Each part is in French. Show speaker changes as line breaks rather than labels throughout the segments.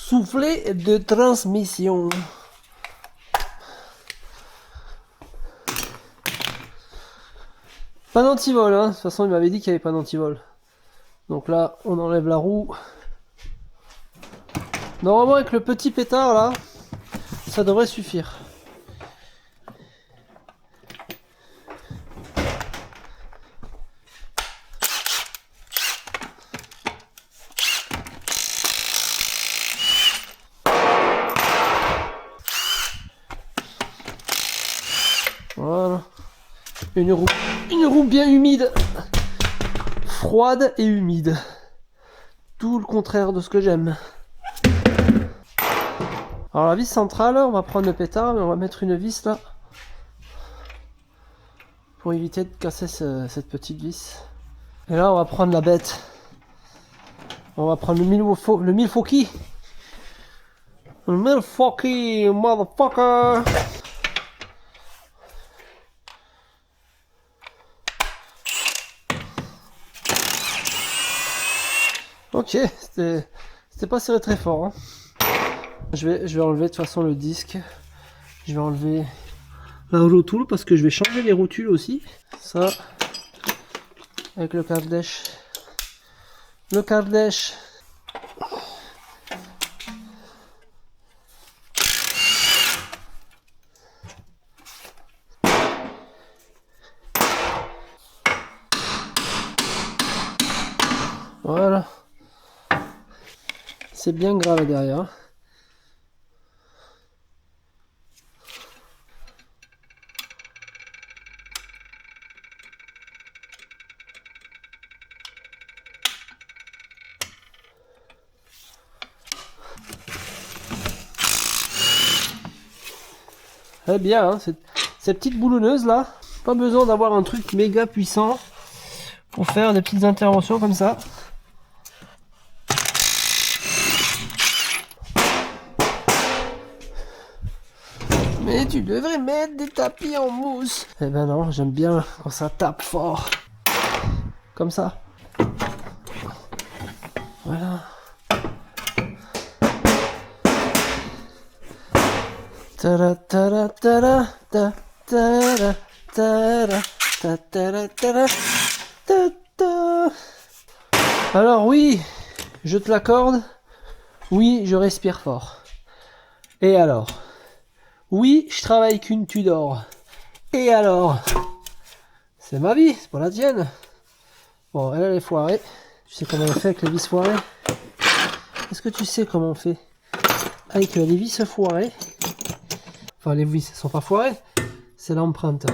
Soufflet de transmission. Pas d'antivol, hein. De toute façon, il m'avait dit qu'il n'y avait pas d'antivol. Donc là, on enlève la roue. Normalement, avec le petit pétard, là, ça devrait suffire. Voilà. Une roue bien humide. Froide et humide. Tout le contraire de ce que j'aime. Alors la vis centrale, on va prendre le pétard, mais on va mettre une vis là. Pour éviter de casser cette petite vis. Et là on va prendre la bête. On va prendre le Milwaukee. Le Milwaukee, motherfucker. Ok, c'était pas serré très fort. Hein. Je vais enlever de toute façon le disque. Je vais enlever la routule parce que je vais changer les rotules aussi. Ça, avec le Kardèche. Le Kardèche. Voilà. C'est bien gravé derrière. Eh bien, hein, ces petites boulonneuses là, pas besoin d'avoir un truc méga puissant pour faire des petites interventions comme ça. Mais tu devrais mettre des tapis en mousse. Eh ben non, j'aime bien quand ça tape fort. Comme ça. Voilà. Ta ta ta ta ta ta ta ta ta. Alors oui, je te l'accorde. Oui, je respire fort. Et alors? Oui, je travaille qu'une Tudor. Et alors? C'est ma vie, c'est pas la tienne. Bon, elle est foirée. Tu sais comment on fait avec les vis foirées? Est-ce que tu sais comment on fait avec les vis foirées? Enfin, les vis ne sont pas foirées, c'est l'empreinte.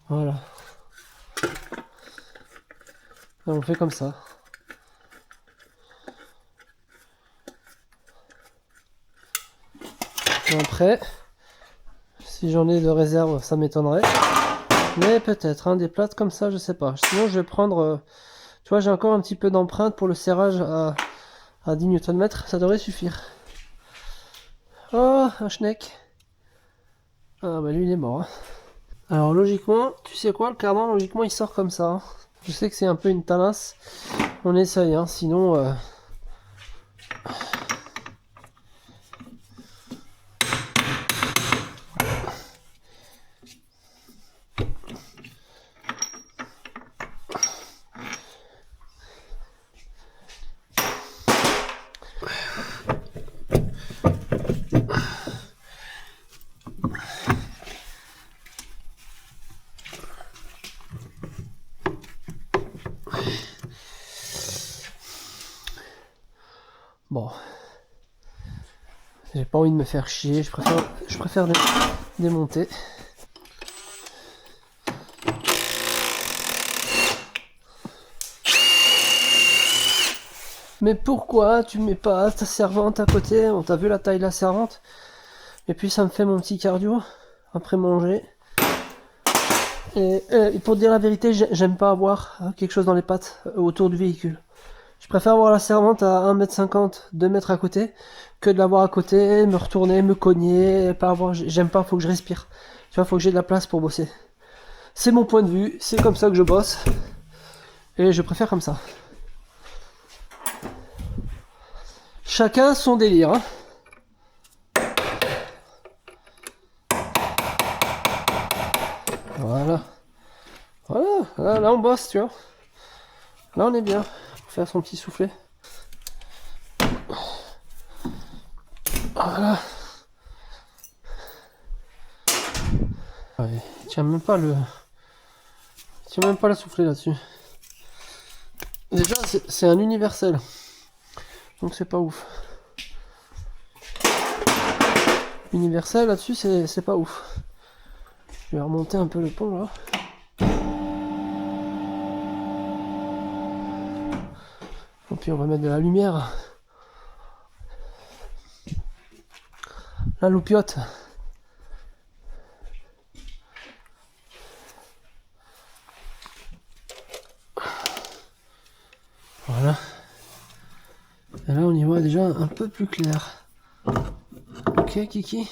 Voilà. Et on fait comme ça. Et après, si j'en ai de réserve, ça m'étonnerait. Mais peut-être, hein, des plates comme ça, je sais pas. Sinon, je vais prendre... tu vois, j'ai encore un petit peu d'empreinte pour le serrage à 10 Nm. Ça devrait suffire. Oh, un schneck. Ah bah lui, il est mort. Hein. Alors logiquement, tu sais quoi, le cardan, logiquement, il sort comme ça. Hein. Je sais que c'est un peu une talasse. On essaye, hein, sinon... Bon, j'ai pas envie de me faire chier, je préfère démonter. Mais pourquoi tu mets pas ta servante à côté? On t'a vu la taille de la servante? Et puis ça me fait mon petit cardio après manger. Et pour te dire la vérité, j'aime pas avoir quelque chose dans les pattes autour du véhicule. Je préfère avoir la servante à 1m50, 2 mètres à côté, que de l'avoir à côté, me retourner, me cogner, pas avoir... J'aime pas, faut que je respire. Tu vois, faut que j'ai de la place pour bosser. C'est mon point de vue, c'est comme ça que je bosse. Et je préfère comme ça. Chacun son délire. Hein. Voilà. Voilà, là on bosse, tu vois. Là on est bien. Pour faire son petit soufflet. Voilà. Ouais, il tient même pas le... Il tient même pas la soufflet là-dessus. Déjà c'est un universel. Donc c'est pas ouf. Universel là-dessus c'est pas ouf. Je vais remonter un peu le pont là. Et puis on va mettre de la lumière. La loupiote. Voilà. Et là on y voit déjà un peu plus clair. Ok Kiki.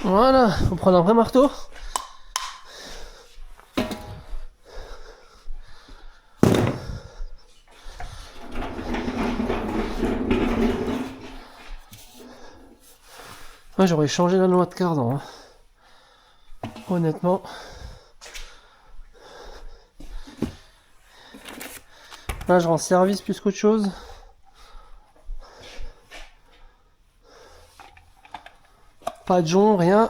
Voilà, on prend un vrai marteau. Moi j'aurais changé la noix de cardan. Hein. Honnêtement. Là je rends service plus qu'autre chose. Pas de jonc, rien.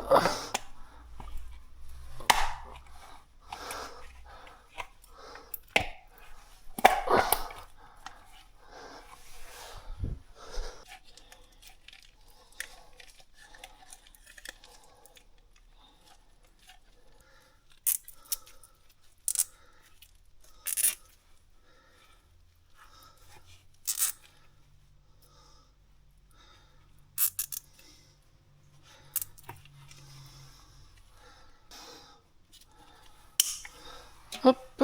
Hop.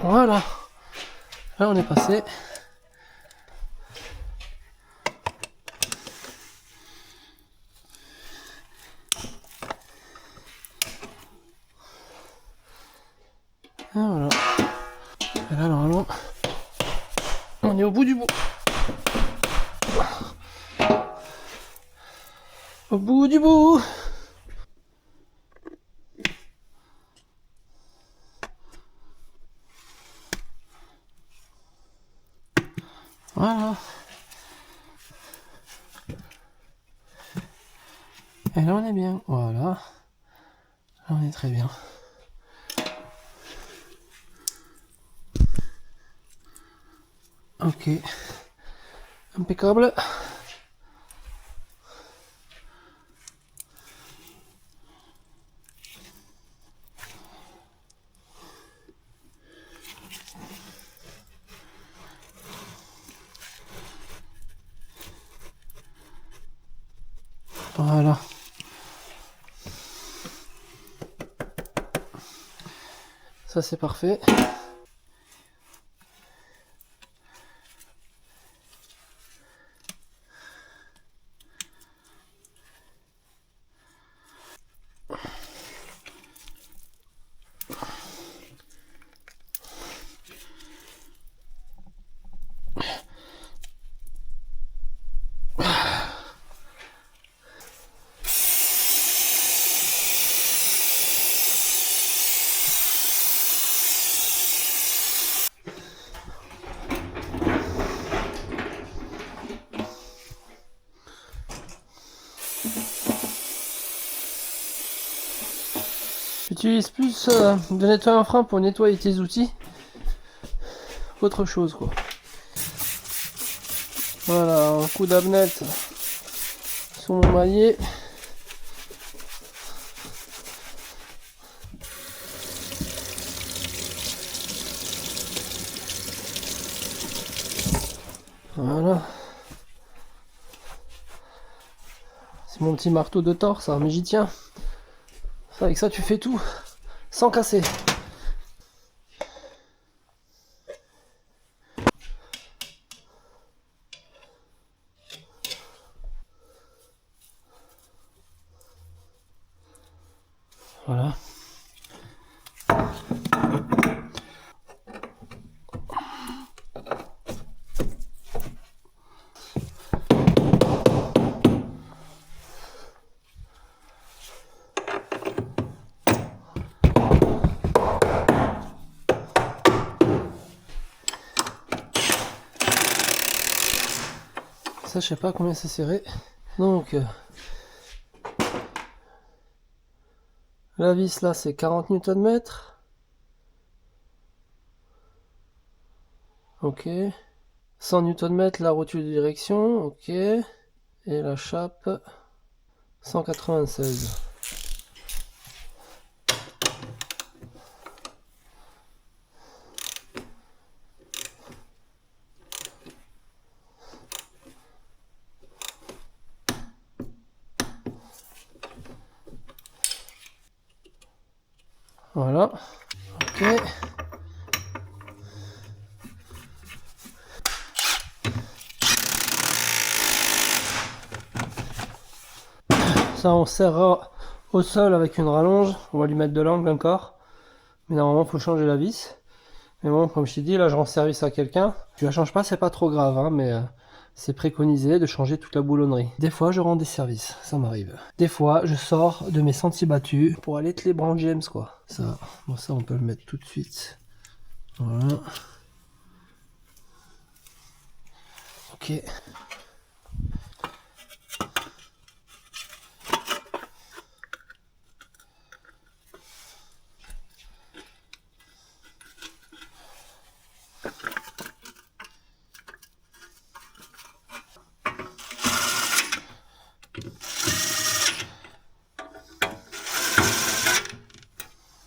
Voilà. Là on est passé. Et voilà. Et là normalement on est au bout du bout. Au bout du bout. Voilà. Et là on est bien. Voilà. Là on est très bien. Ok. Impeccable. Voilà. Ça c'est parfait. J'utilise plus de nettoyant frein pour nettoyer tes outils qu'autre chose quoi. Voilà, un coup d'abnette sur mon maillet. Voilà. C'est mon petit marteau de torse, hein, mais j'y tiens. Avec ça tu fais tout, sans casser. Voilà. Ça, je sais pas combien c'est serré. Donc, la vis là, c'est 40 Nm. Ok. 100 Nm la rotule de direction. Ok. Et la chape, 196. Voilà. Ok. Ça, on serrera au sol avec une rallonge. On va lui mettre de l'angle encore. Mais normalement, il faut changer la vis. Mais bon, comme je t'ai dit, là, je rends service à quelqu'un. Tu la changes pas, c'est pas trop grave, hein, mais c'est préconisé de changer toute la boulonnerie. Des fois, je rends des services, ça m'arrive. Des fois, je sors de mes sentiers battus pour aller te les brancher, James, quoi. Ça, bon, ça, on peut le mettre tout de suite. Voilà. Ok.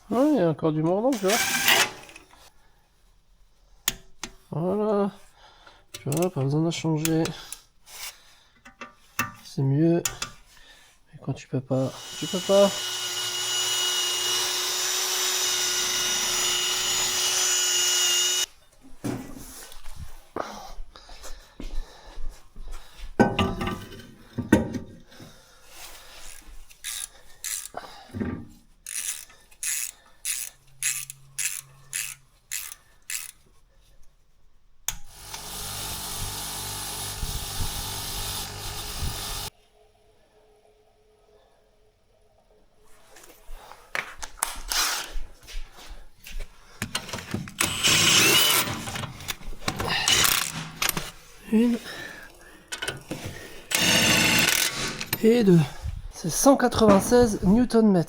Ouais, il y a encore du mordant, tu vois. Voilà. Tu vois, pas besoin de changer. C'est mieux. Et quand tu peux pas, tu peux pas. Une. Et deux. C'est 196 Nm.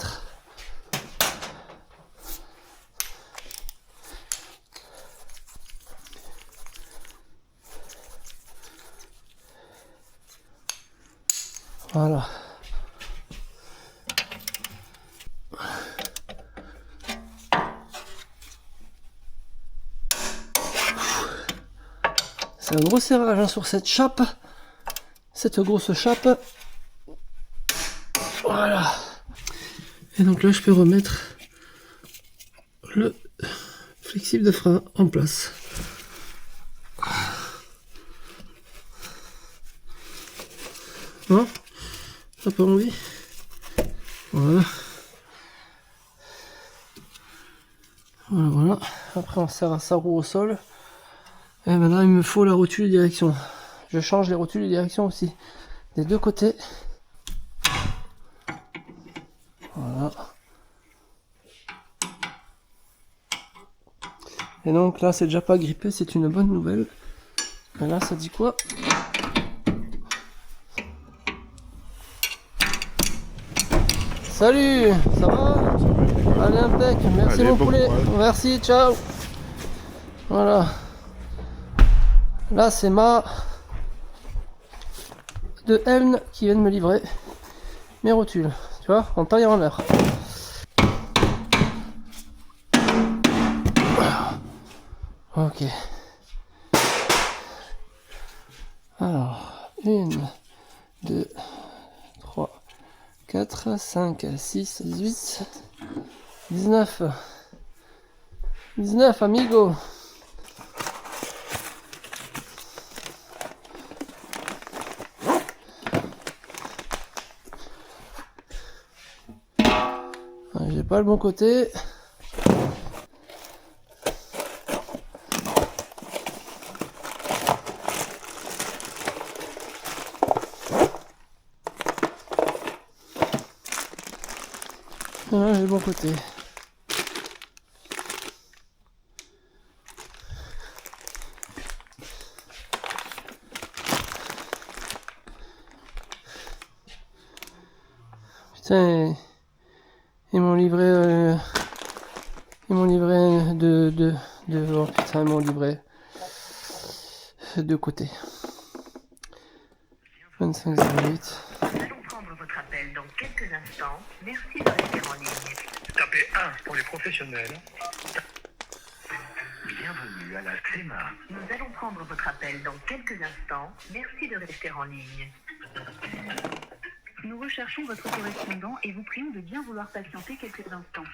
Voilà. C'est un gros serrage hein, sur cette chape. Cette grosse chape. Voilà. Et donc là, je peux remettre le flexible de frein en place. Non? T'as pas envie? Voilà. Voilà, voilà. Après, on serre à sa roue au sol. Et maintenant, il me faut la rotule de direction. Je change les rotules de direction aussi. Des deux côtés. Voilà. Et donc là, c'est déjà pas grippé, c'est une bonne nouvelle. Et là, ça dit quoi? Salut, ça va? Allez, impec, merci. Allez, mon bon poulet. Courage. Merci, ciao. Voilà. Là, c'est ma de Elne qui vient de me livrer mes rotules. Tu vois, en taille et en l'air. Ok. Alors, 1, 2, 3, 4, 5, 6, 18, 19. 19, amigo. pas le bon côté. Voilà, j'ai le bon côté. Putain, ils m'ont livré oh putain, ils m'ont livré de côté. 25,08.
Nous allons prendre votre appel dans quelques instants. Merci de rester en ligne.
Tapez 1 pour les professionnels. Bienvenue à la CEMA.
Nous allons prendre votre appel dans quelques instants. Merci de rester en ligne. Nous recherchons votre correspondant et vous prions de bien vouloir patienter quelques instants.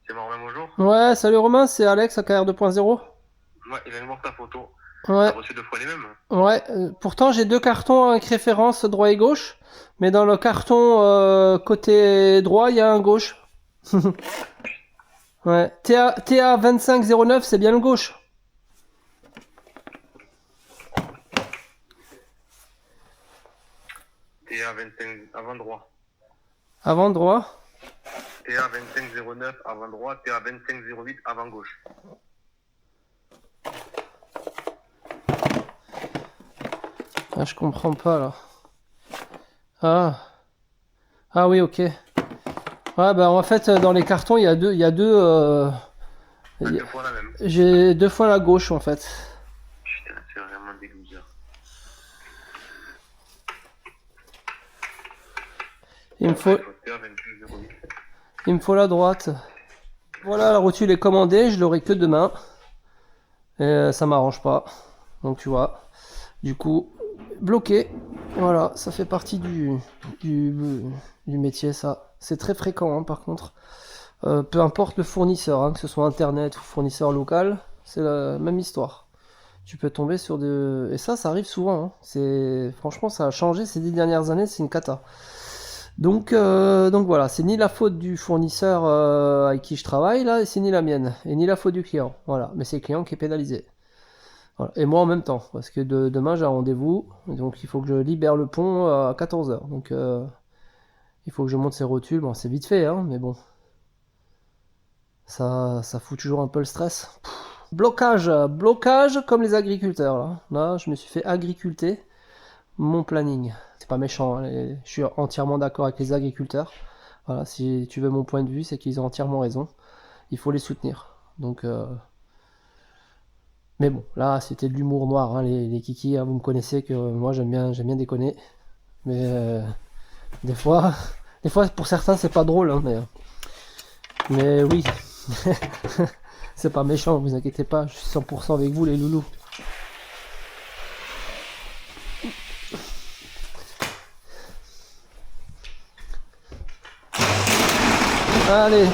C'est Romain, bonjour.
Ouais, salut Romain, c'est Alex à KR 2.0.
Ouais, il vient de voir ta photo.
Ouais,
T'as reçu 2 fois les mêmes.
ouais. Pourtant, j'ai 2 cartons avec référence droit et gauche. Mais dans le carton côté droit, il y a un gauche. Ouais. TA 2509, c'est bien le gauche.
TA 25 avant droit.
Avant droit.
TA 2509 avant droit. TA 2508 avant gauche.
Ah, je comprends pas là. Ah. Ah oui, ok. Ouais, bah en fait, dans les cartons, il y a deux.
Deux fois la même.
J'ai 2 fois la gauche en fait.
Putain, c'est vraiment des losers.
Il me faut,
TA 2508.
il me faut la droite. Voilà, la rotule est commandée, je l'aurai que demain. Et ça m'arrange pas. Donc tu vois. Du coup, bloqué. Voilà, ça fait partie du métier, ça. C'est très fréquent, hein, par contre. Peu importe le fournisseur, hein, que ce soit internet ou fournisseur local, c'est la même histoire. Tu peux tomber sur des... Et ça arrive souvent. Hein. Franchement, ça a changé ces 10 dernières années, c'est une cata. Donc voilà, c'est ni la faute du fournisseur avec qui je travaille, là, et c'est ni la mienne, et ni la faute du client. Voilà, mais c'est le client qui est pénalisé. Voilà. Et moi en même temps, parce que demain j'ai un rendez-vous, donc il faut que je libère le pont à 14h. Donc il faut que je monte ces rotules. Bon, c'est vite fait, hein, mais bon. Ça fout toujours un peu le stress. Blocage comme les agriculteurs. Là, je me suis fait agriculter mon planning. C'est pas méchant, hein, je suis entièrement d'accord avec les agriculteurs. Voilà, si tu veux mon point de vue, c'est qu'ils ont entièrement raison. Il faut les soutenir. Donc, mais bon, là, c'était de l'humour noir, hein, les kikis. Hein, vous me connaissez que moi, j'aime bien déconner. Mais des fois, pour certains, c'est pas drôle. Hein, mais oui, c'est pas méchant, vous inquiétez pas. Je suis 100% avec vous, les loulous. Allez.